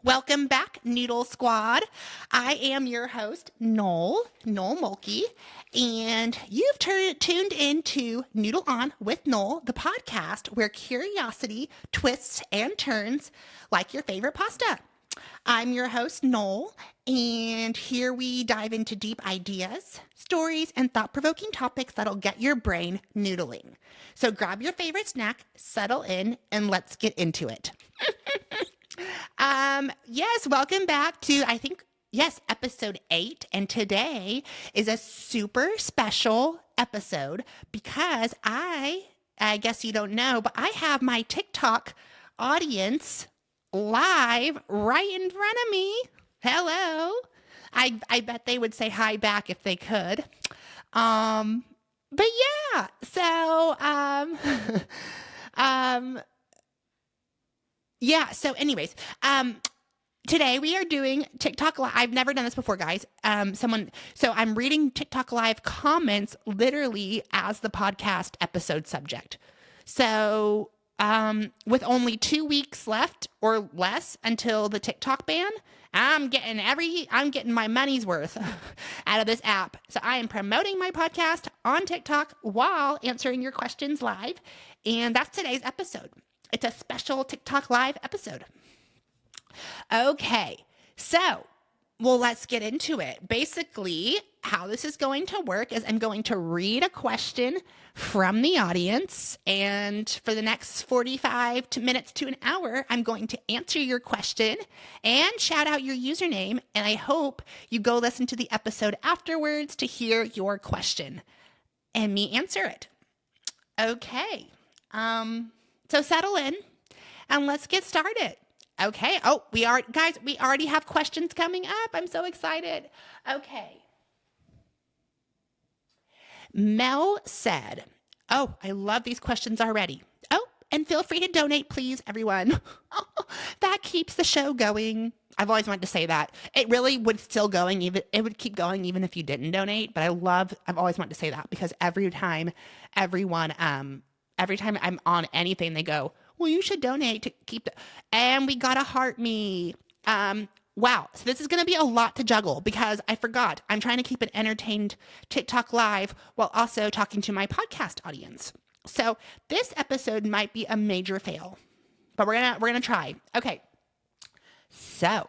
Welcome back, Noodle Squad. I am your host, Noel Mulkey, and you've tuned into Noodle On with Noel, the podcast where curiosity twists and turns like your favorite pasta. I'm your host, Noel, and here we dive into deep ideas, stories, and thought-provoking topics that'll get your brain noodling. So grab your favorite snack, settle in, and let's get into it. Yes, welcome back to, episode 8. And today is a super special episode because I guess you don't know, but I have my TikTok audience live right in front of me. Hello. I bet they would say hi back if they could. But yeah, so, so anyways, today we are doing TikTok Live. I've never done this before, guys. So I'm reading TikTok Live comments literally as the podcast episode subject. So, with only 2 weeks left or less until the TikTok ban, I'm getting my money's worth out of this app. So I am promoting my podcast on TikTok while answering your questions live. And that's today's episode. It's a special TikTok Live episode. Okay, so, let's get into it. Basically, how this is going to work is I'm going to read a question from the audience, and for the next 45 minutes to an hour, I'm going to answer your question and shout out your username, and I hope you go listen to the episode afterwards to hear your question and me answer it. Okay, so settle in and let's get started. Okay. Oh, we already have questions coming up. I'm so excited. Okay. Mel said, oh, I love these questions already. Oh, and feel free to donate, please, everyone. That keeps the show going. I've always wanted to say that. It really would still going, it would keep going even if you didn't donate. But I've always wanted to say that because every time I'm on anything, they go, well, you should donate to keep and we got a heart me. Wow. So this is going to be a lot to juggle because I forgot. I'm trying to keep an entertained TikTok Live while also talking to my podcast audience. So this episode might be a major fail, but we're going to try. Okay. So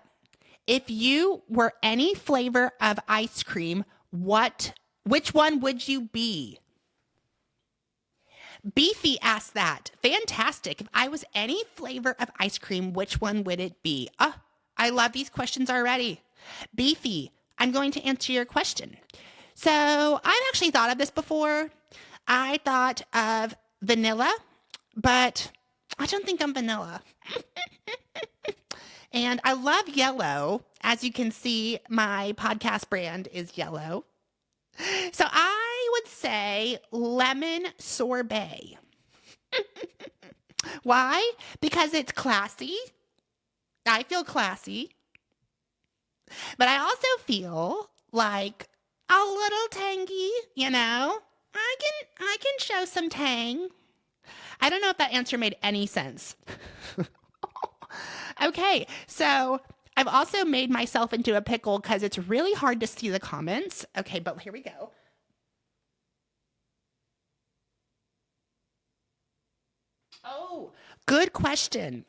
if you were any flavor of ice cream, which one would you be? Beefy asked that. Fantastic. If I was any flavor of ice cream, which one would it be? I love these questions already. Beefy, I'm going to answer your question. So I've actually thought of this before. I thought of vanilla, but I don't think I'm vanilla. And I love yellow. As you can see, my podcast brand is yellow. So I would say lemon sorbet. Why? Because it's classy. I feel classy. But I also feel like a little tangy, you know? I can show some tang. I don't know if that answer made any sense. Okay, so I've also made myself into a pickle because it's really hard to see the comments. Okay, but here we go. Oh, good question.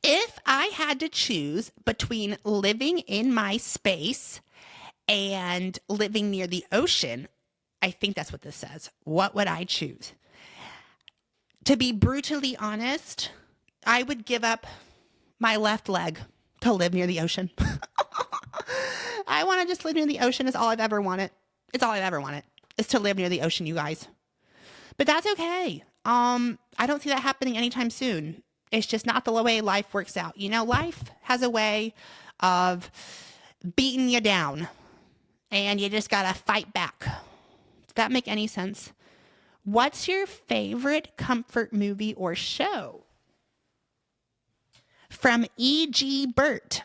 If I had to choose between living in my space and living near the ocean, I think that's what this says. What would I choose? To be brutally honest, I would give up my left leg to live near the ocean. I want to just live near the ocean. Is all I've ever wanted. It's all I've ever wanted is to live near the ocean, you guys. But that's okay. I don't see that happening anytime soon. It's just not the way life works out. You know, life has a way of beating you down and you just got to fight back. Does that make any sense? What's your favorite comfort movie or show? From E.G. Burt.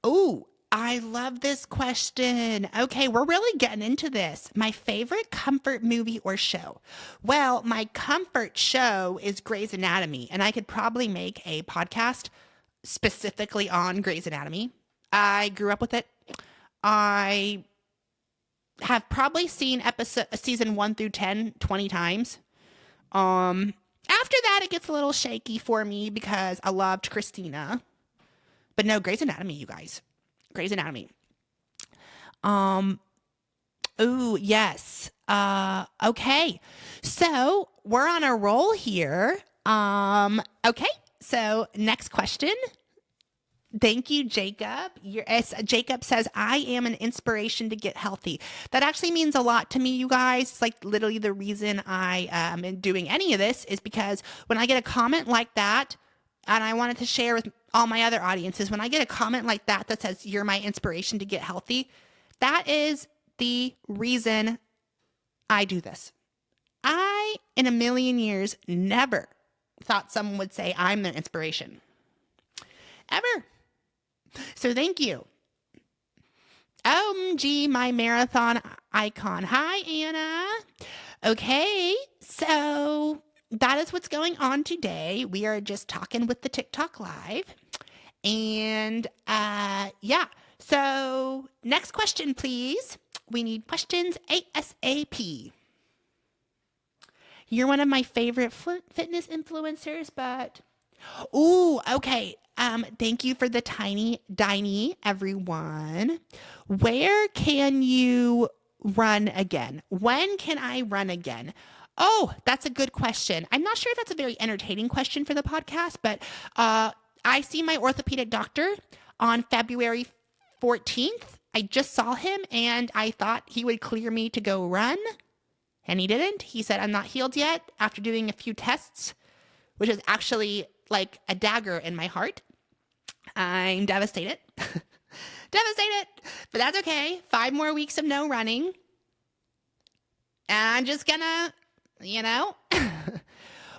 Oh, I love this question. Okay, we're really getting into this. My favorite comfort movie or show. Well, my comfort show is Grey's Anatomy, and I could probably make a podcast specifically on Grey's Anatomy. I grew up with it. I have probably seen season 1 through 10 20 times. After that, it gets a little shaky for me because I loved Christina. But no, Grey's Anatomy, you guys. Grey's Anatomy. Ooh, yes. Okay. So we're on a roll here. Okay. So next question. Thank you, Jacob. Jacob says, I am an inspiration to get healthy. That actually means a lot to me, you guys. It's like literally the reason I am doing any of this is because when I get a comment like that, and I wanted to share with all my other audiences, when I get a comment like that that says, you're my inspiration to get healthy, that is the reason I do this. I, in a million years, never thought someone would say I'm their inspiration. Ever. So thank you. OMG, my marathon icon. Hi, Anna. Okay, so that is what's going on today. We are just talking with the TikTok Live. And yeah, so next question, please. We need questions ASAP. You're one of my favorite fitness influencers, but... Ooh, okay. Thank you for the tiny everyone. Where can you run again? When can I run again? Oh, that's a good question. I'm not sure if that's a very entertaining question for the podcast, but I see my orthopedic doctor on February 14th. I just saw him and I thought he would clear me to go run, and he didn't. He said I'm not healed yet after doing a few tests, which is actually like a dagger in my heart. I'm devastated. Devastated. But that's okay. 5 more weeks of no running. I'm just gonna,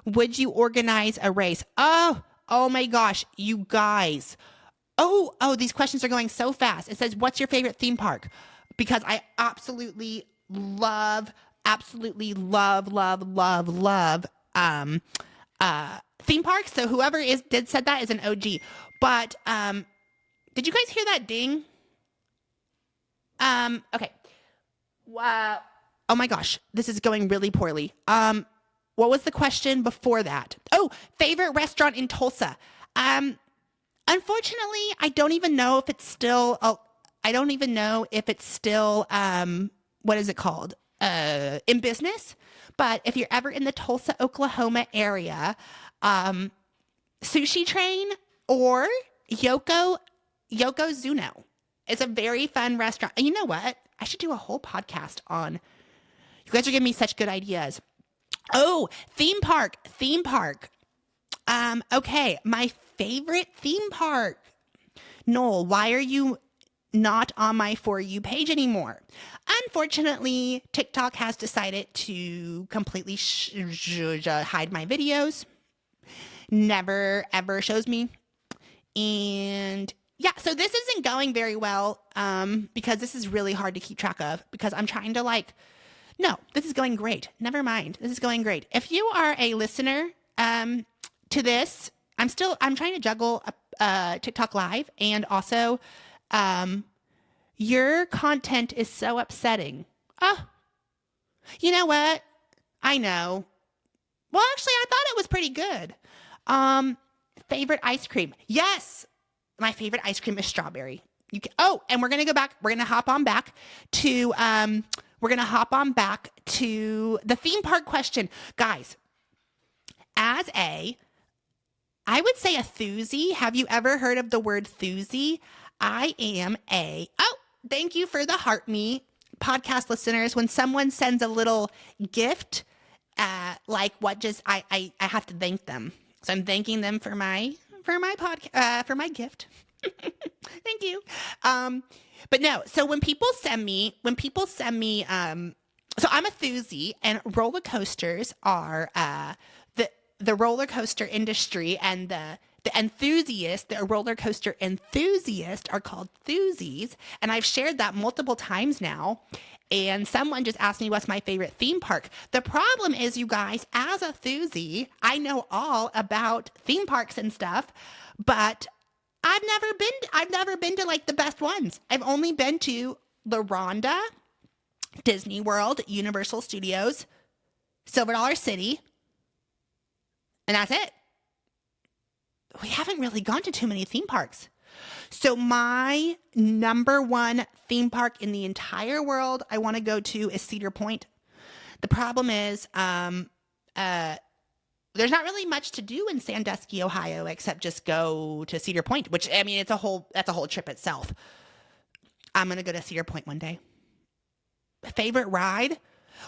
Would you organize a race? Oh my gosh, you guys. Oh, these questions are going so fast. It says, what's your favorite theme park? Because I absolutely love theme parks. So whoever said that is an OG. But did you guys hear that ding? Okay. Wow. Oh my gosh, this is going really poorly. What was the question before that? Oh, favorite restaurant in Tulsa. Unfortunately, I don't even know if it's still. What is it called? In business. But if you're ever in the Tulsa, Oklahoma area, Sushi Train or Yokozuno. It's a very fun restaurant. And you know what? I should do a whole podcast on. You guys are giving me such good ideas. Oh, theme park. Okay, my favorite theme park. Noel, why are you not on my For You page anymore? Unfortunately, TikTok has decided to completely hide my videos. Never, ever shows me. And yeah, so this isn't going very well because this is really hard to keep track of because I'm trying to no, this is going great. Never mind. This is going great. If you are a listener to this, I'm trying to juggle TikTok Live and also your content is so upsetting. Oh, you know what? I know. Well, actually, I thought it was pretty good. Favorite ice cream. Yes. My favorite ice cream is strawberry. And we're going to go back. We're going to hop on back to the theme park question. Guys, I would say a Thoozy. Have you ever heard of the word Thoozy? Thank you for the heart me podcast listeners. When someone sends a little gift, I have to thank them. So I'm thanking them for my podcast, for my gift. Thank you. But no, so when people send me, so I'm a Thoozy, and roller coasters are the roller coaster industry, and the roller coaster enthusiast are called Thoozies, and I've shared that multiple times now. And someone just asked me what's my favorite theme park. The problem is, you guys, as a Thoozy, I know all about theme parks and stuff, but I've never been to like the best ones. I've only been to the Rhonda, Disney World, Universal Studios, Silver Dollar City, and that's it. We haven't really gone to too many theme parks. So my number one theme park in the entire world I want to go to is Cedar Point. The problem is, there's not really much to do in Sandusky, Ohio, except just go to Cedar Point, which, I mean, that's a whole trip itself. I'm going to go to Cedar Point one day. Favorite ride?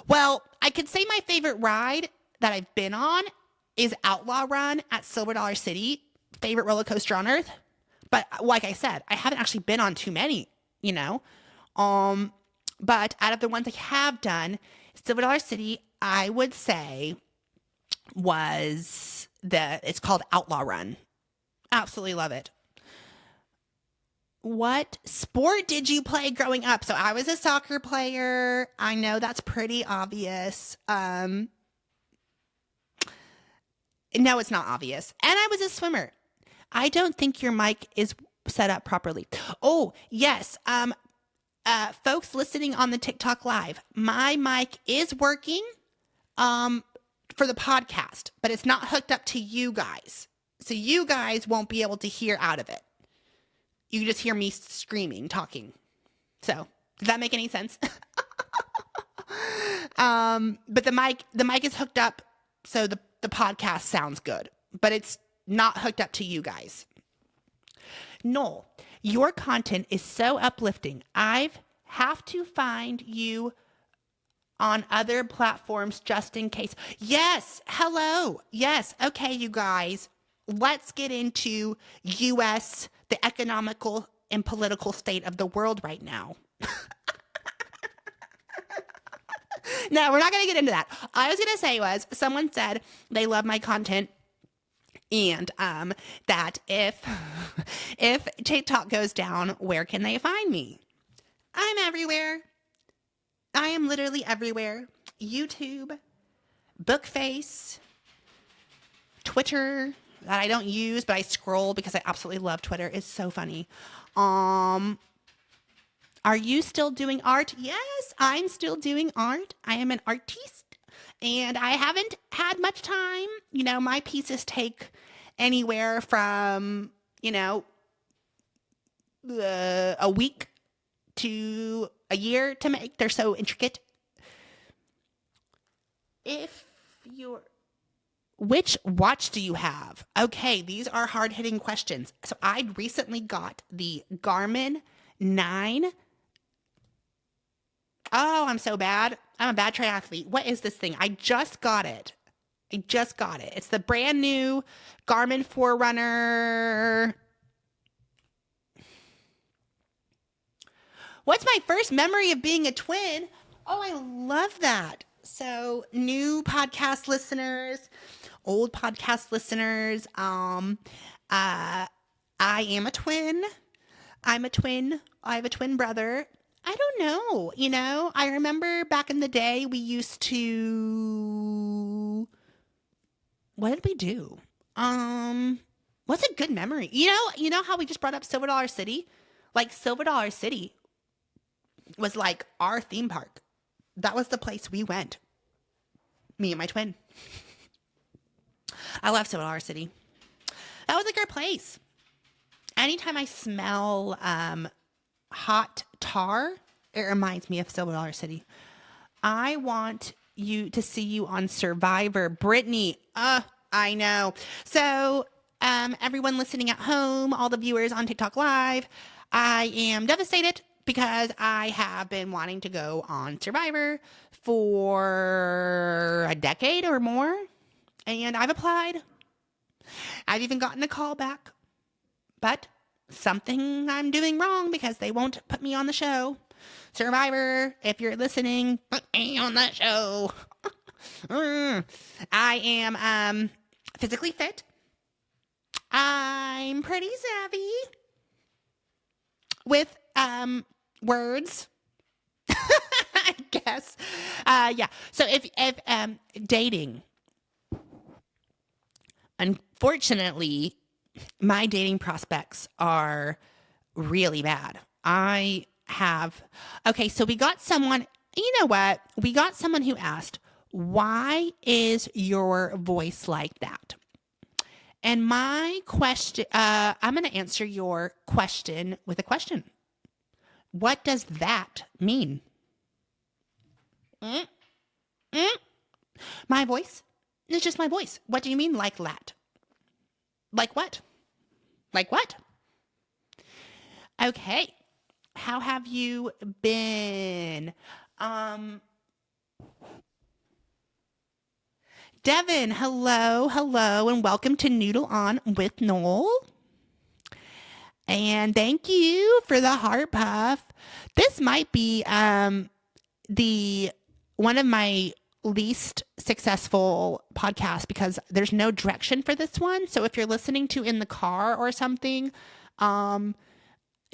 Well, I could say my favorite ride that I've been on is Outlaw Run at Silver Dollar City. Favorite roller coaster on earth. But like I said, I haven't actually been on too many, you know. But out of the ones I have done, Silver Dollar City, I would say it's called Outlaw Run. Absolutely love it. What sport did you play growing up? So I was a soccer player. I know that's pretty obvious. No, it's not obvious. And I was a swimmer. I don't think your mic is set up properly. Oh, yes. Folks listening on the TikTok live, my mic is working for the podcast, but it's not hooked up to you guys. So you guys won't be able to hear out of it. You just hear me screaming, talking. So, does that make any sense? But the mic is hooked up, so the podcast sounds good, but it's not hooked up to you guys. Noel, your content is so uplifting. I have to find you on other platforms just in case. Yes. Hello. Yes. Okay, you guys. Let's get into U.S., the economical and political state of the world right now. No, we're not going to get into that. I was going to say someone said they love my content and that if TikTok goes down, where can they find me? I'm everywhere. I am literally everywhere. YouTube, Bookface, Twitter that I don't use, but I scroll because I absolutely love Twitter. It's so funny. Are you still doing art? Yes, I'm still doing art. I am an artiste and I haven't had much time. You know, my pieces take anywhere from, a week to a year to make. They're so intricate. Which watch do you have? Okay, these are hard-hitting questions. So I recently got the Garmin 9. Oh, I'm so bad. I'm a bad triathlete. What is this thing? I just got it. It's the brand new Garmin Forerunner. What's my first memory of being a twin? Oh, I love that. So new podcast listeners, old podcast listeners, I am a twin. I'm a twin. I have a twin brother. I don't know. I remember back in the day we used to, what did we do? What's a good memory? You know how we just brought up Silver Dollar City? Like Silver Dollar City was like our theme park. That was the place we went. Me and my twin. I love Silver Dollar City. That was like our place. Anytime I smell hot tar, it reminds me of Silver Dollar City. I want to see you on Survivor. Brittany, I know. So everyone listening at home, all the viewers on TikTok Live, I am devastated because I have been wanting to go on Survivor for a decade or more. And I've applied. I've even gotten a call back. But something I'm doing wrong because they won't put me on the show. Survivor, if you're listening, put me on that show. I am physically fit. I'm pretty savvy with words. I guess. Yeah. So if dating, unfortunately, My dating prospects are really bad. Okay, so we got someone, you know what? We got someone who asked, why is your voice like that? And my question, I'm going to answer your question with a question. What does that mean? Mm, mm. My voice? It's just my voice. What do you mean like that? Like what? Like what? Okay. How have you been? Devin, hello, and welcome to Noodle On with Noel. And thank you for the heart puff. This might be the one of my least successful podcasts because there's no direction for this one. So if you're listening to in the car or something,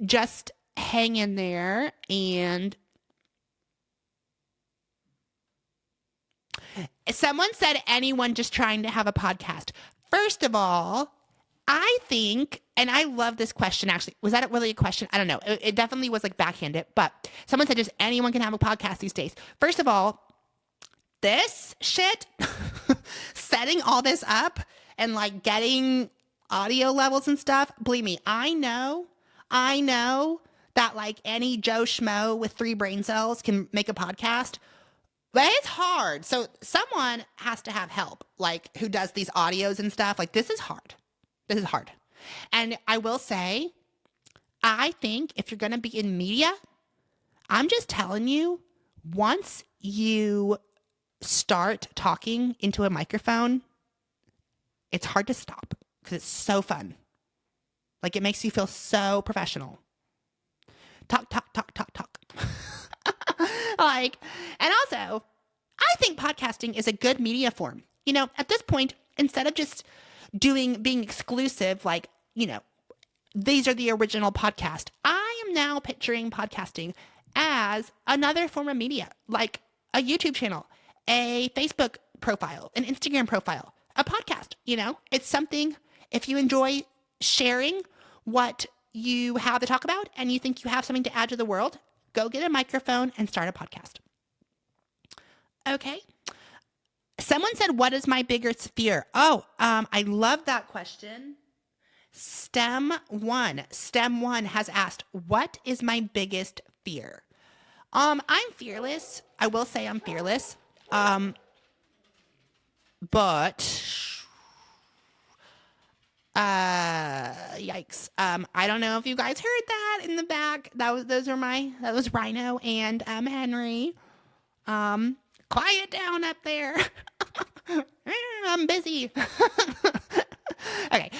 just hang in there. And someone said anyone just trying to have a podcast. First of all, I think, and I love this question actually. Was that really a question? I don't know. It definitely was like backhanded, but someone said just anyone can have a podcast these days. First of all, this shit, setting all this up and like getting audio levels and stuff, believe me, I know that like any Joe Schmo with 3 brain cells can make a podcast, but it's hard. So someone has to have help, like who does these audios and stuff. Like this is hard. This is hard. And I will say, I think if you're going to be in media, I'm just telling you, once you start talking into a microphone, it's hard to stop because it's so fun. Like it makes you feel so professional. Talk. Like, and also, I think podcasting is a good media form. You know, at this point, instead of just being exclusive, like, you know, these are the original podcast, I am now picturing podcasting as another form of media, like a YouTube channel, a Facebook profile, an Instagram profile, a podcast. You know, it's something, if you enjoy sharing what you have to talk about and you think you have something to add to the world, go get a microphone and start a podcast. Okay. Someone said, what is my biggest fear? Oh, I love that question. STEM one has asked, what is my biggest fear? I'm fearless. I will say I'm fearless. But yikes. I don't know if you guys heard that in the back. That was Rhino and Henry. Quiet down up there. I'm busy. Okay.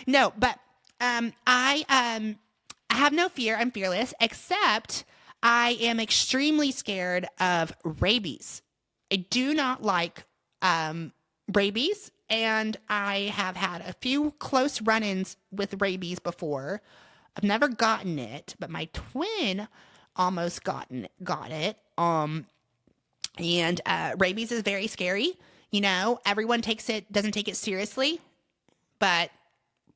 No, but I have no fear. I'm fearless, except I am extremely scared of rabies. I do not like rabies, and I have had a few close run-ins with rabies before. I've never gotten it, but my twin almost got it. And rabies is very scary. You know, everyone doesn't take it seriously, but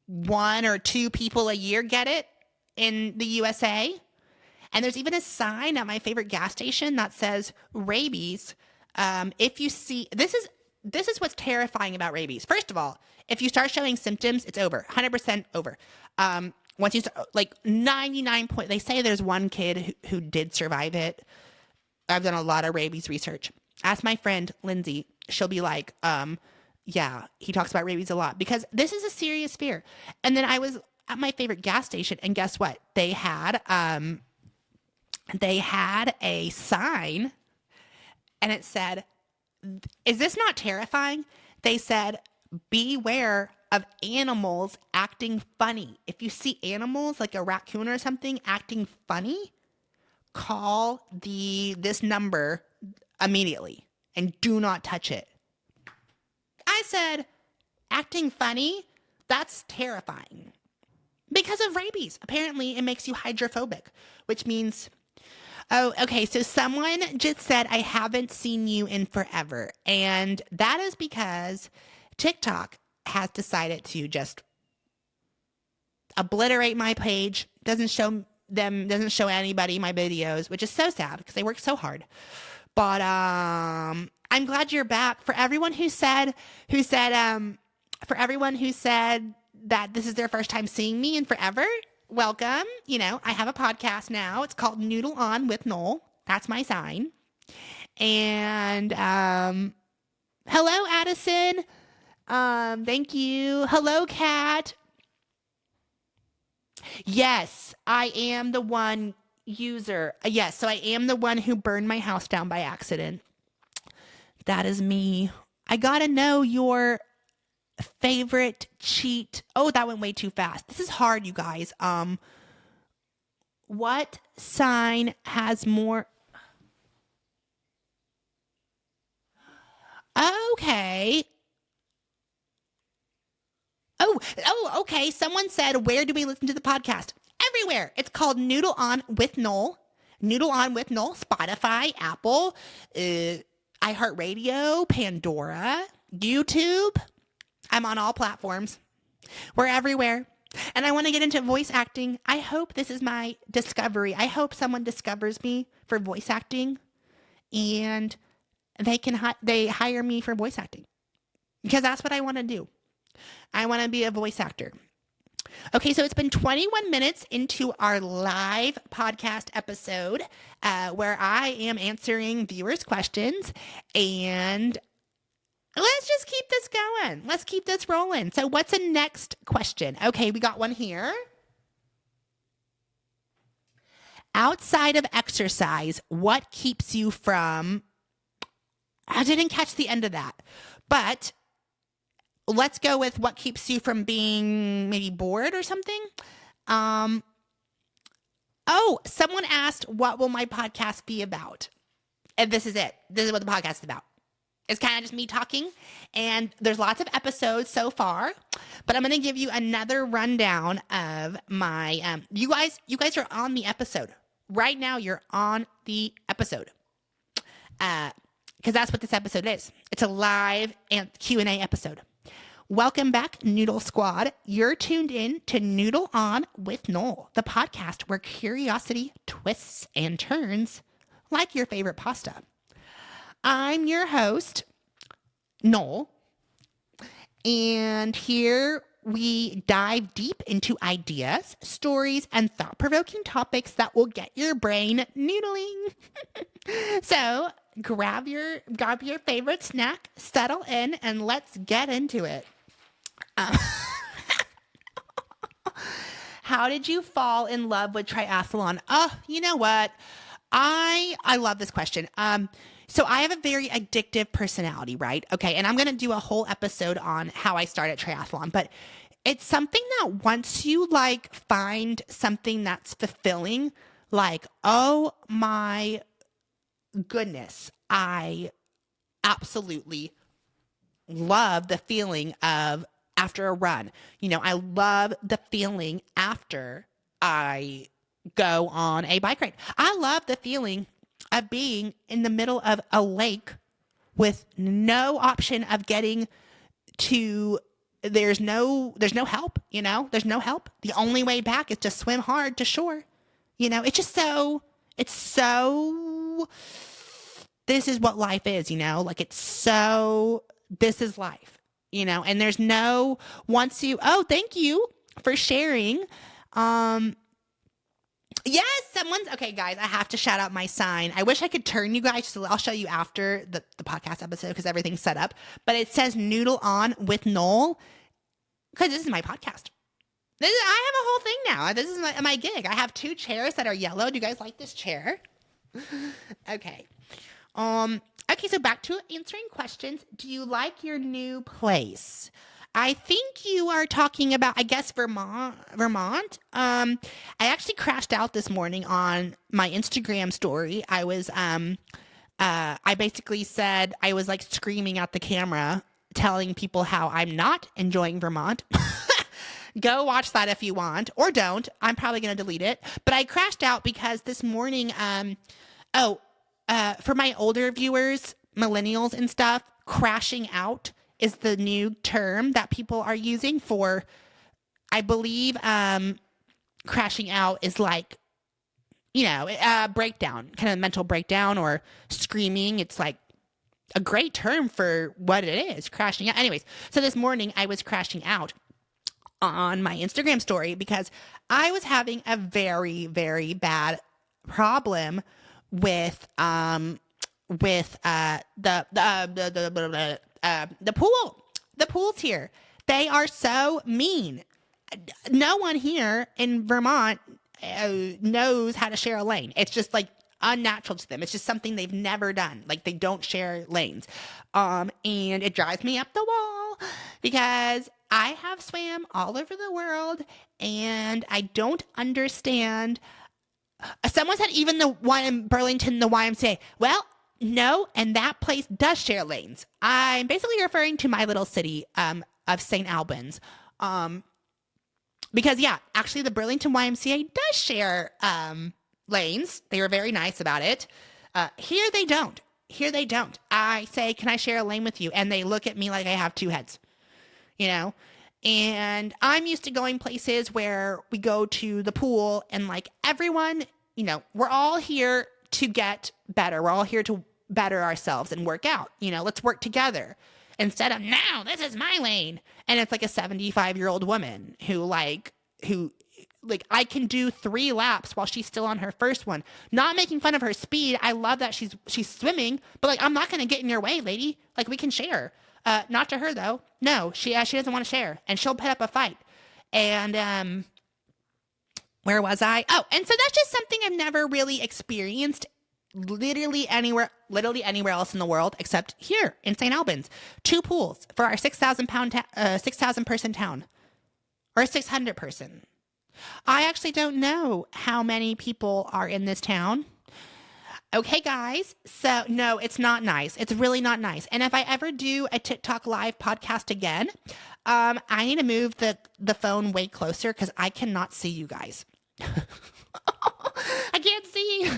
1 or 2 people a year get it in the USA. And there's even a sign at my favorite gas station that says rabies. If you see, this is what's terrifying about rabies. First of all, if you start showing symptoms, it's over, 100% over. Once you start, like 99 point, they say there's one kid who did survive it. I've done a lot of rabies research. Ask my friend Lindsay. She'll be like, yeah, he talks about rabies a lot because this is a serious fear. And then I was at my favorite gas station, and guess what? They had a sign, and it said, "Is this not terrifying?" They said, "Beware of animals acting funny. If you see animals like a raccoon or something acting funny, call this number immediately and do not touch it." I said, acting funny? That's terrifying. Because of rabies. Apparently, it makes you hydrophobic, which means, oh, okay, so someone just said, I haven't seen you in forever. And that is because TikTok has decided to just obliterate my page. Doesn't show anybody my videos, which is so sad because they work so hard. But I'm glad you're back. For everyone who said that this is their first time seeing me in forever, welcome. I have a podcast now. It's called Noodle On with Noel. That's my sign. And hello, Addison. Thank you. Hello, Kat. Yes, I am the one user. Yes, so I am the one who burned my house down by accident. That is me. I gotta know your favorite cheat. Oh, that went way too fast. This is hard, you guys. What sign has more? Okay. Okay. Someone said, where do we listen to the podcast? Everywhere. It's called Noodle On with Noel. Noodle On with Noel. Spotify, Apple, iHeartRadio, Pandora, YouTube. I'm on all platforms. We're everywhere. And I want to get into voice acting. I hope this is my discovery. I hope someone discovers me for voice acting and they hire me for voice acting because that's what I want to do. I want to be a voice actor. Okay, so it's been 21 minutes into our live podcast episode where I am answering viewers' questions, and let's just keep this going. Let's keep this rolling. So what's the next question? Okay, we got one here. Outside of exercise, what keeps you from... I didn't catch the end of that, but let's go with what keeps you from being maybe bored or something. Someone asked, what will my podcast be about? And this is it. This is what the podcast is about. It's kind of just me talking, and there's lots of episodes so far, but I'm going to give you another rundown of my, you guys are on the episode. Right now, you're on the episode. Because that's what this episode is. It's a live and Q&A episode. Welcome back, Noodle Squad. You're tuned in to Noodle On with Noel, the podcast where curiosity twists and turns like your favorite pasta. I'm your host, Noel, and here we dive deep into ideas, stories, and thought-provoking topics that will get your brain noodling. So grab your favorite snack, settle in, and let's get into it. How did you fall in love with triathlon? Oh, you know what? I love this question. So I have a very addictive personality, right? Okay. And I'm going to do a whole episode on how I started triathlon, but it's something that once you find something that's fulfilling, oh my goodness, I absolutely love the feeling of after a run. I love the feeling after I go on a bike ride. I love the feeling of being in the middle of a lake with no option of getting to, there's no help, there's no help. The only way back is to swim hard to shore. It's so, this is what life is, this is life, and there's no, thank you for sharing. Yes, okay, guys, I have to shout out my sign. I wish I could turn you guys, so I'll show you after the podcast episode because everything's set up. But it says Noodle On with Noel because this is my podcast. I have a whole thing now. This is my gig. I have 2 chairs that are yellow. Do you guys like this chair? Okay. Okay, so back to answering questions. Do you like your new place? I think you are talking about, I guess, Vermont. I actually crashed out this morning on my Instagram story. I was, I basically said, I was screaming at the camera, telling people how I'm not enjoying Vermont. Go watch that if you want, or don't. I'm probably going to delete it. But I crashed out because this morning, for my older viewers, millennials and stuff, crashing out is the new term that people are using for I believe crashing out is like, you know, a breakdown, kind of mental breakdown or screaming. It's like a great term for what it is, crashing out. Anyways, so this morning I was crashing out on my Instagram story because I was having a very, very bad problem with the pool. The pools here, they are so mean. No one here in Vermont knows how to share a lane. It's just like unnatural to them. It's just something they've never done. Like they don't share lanes. And it drives me up the wall because I have swam all over the world and I don't understand. Someone said even the one in Burlington, the YMCA. Well, no, and that place does share lanes. I'm basically referring to my little city of St. Albans. Because, yeah, actually the Burlington YMCA does share lanes. They were very nice about it. Here they don't. Here they don't. I say, can I share a lane with you? And they look at me like I have two heads, you know? And I'm used to going places where we go to the pool and like everyone, you know, we're all here to get better. We're all here to better ourselves and work out. You know, let's work together. Instead of, no, this is my lane. And it's like a 75-year-old woman who I can do 3 laps while she's still on her first one. Not making fun of her speed. I love that she's swimming, but like, I'm not going to get in your way, lady. Like we can share. Not to her though. No, she doesn't want to share and she'll put up a fight. And, where was I? Oh, and so that's just something I've never really experienced literally anywhere else in the world except here in St. Albans. 2 pools for our 6,000 person town, or 600 person. I actually don't know how many people are in this town. Okay, guys. So no, it's not nice. It's really not nice. And if I ever do a TikTok live podcast again, I need to move the phone way closer because I cannot see you guys. I can't see.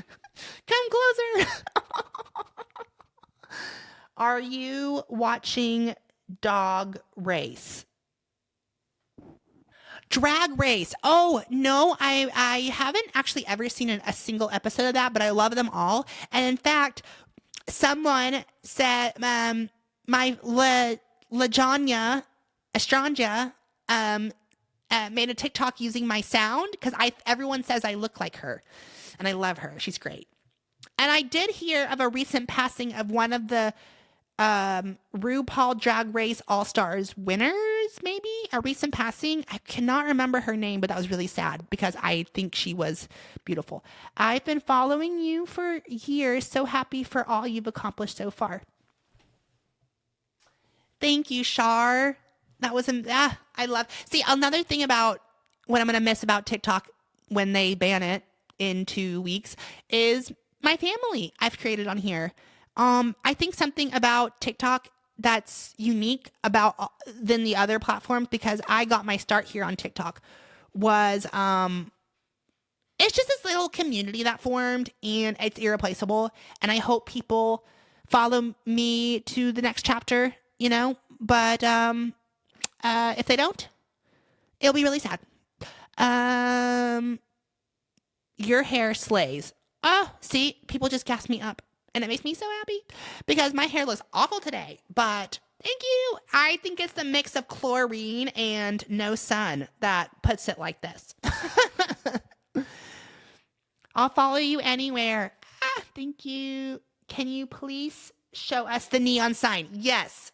Come closer. Are you watching Dog Race? Drag Race. Oh, no, I haven't actually ever seen a single episode of that, but I love them all. And in fact, someone said, my LaJohnia Estranja, made a TikTok using my sound because everyone says I look like her and I love her. She's great. And I did hear of a recent passing of one of the RuPaul Drag Race All-Stars winners, maybe a recent passing. I cannot remember her name, but that was really sad because I think she was beautiful. I've been following you for years. So happy for all you've accomplished so far. Thank you, Shar. That was, I love, see, another thing about what I'm going to miss about TikTok when they ban it in 2 weeks is my family I've created on here. I think something about TikTok that's unique about than the other platforms, because I got my start here on TikTok, was it's just this little community that formed and it's irreplaceable. And I hope people follow me to the next chapter, you know, but if they don't, it'll be really sad. Your hair slays. Oh, see, people just gas me up. And it makes me so happy because my hair looks awful today. But thank you. I think it's the mix of chlorine and no sun that puts it like this. I'll follow you anywhere. Thank you. Can you please show us the neon sign? Yes.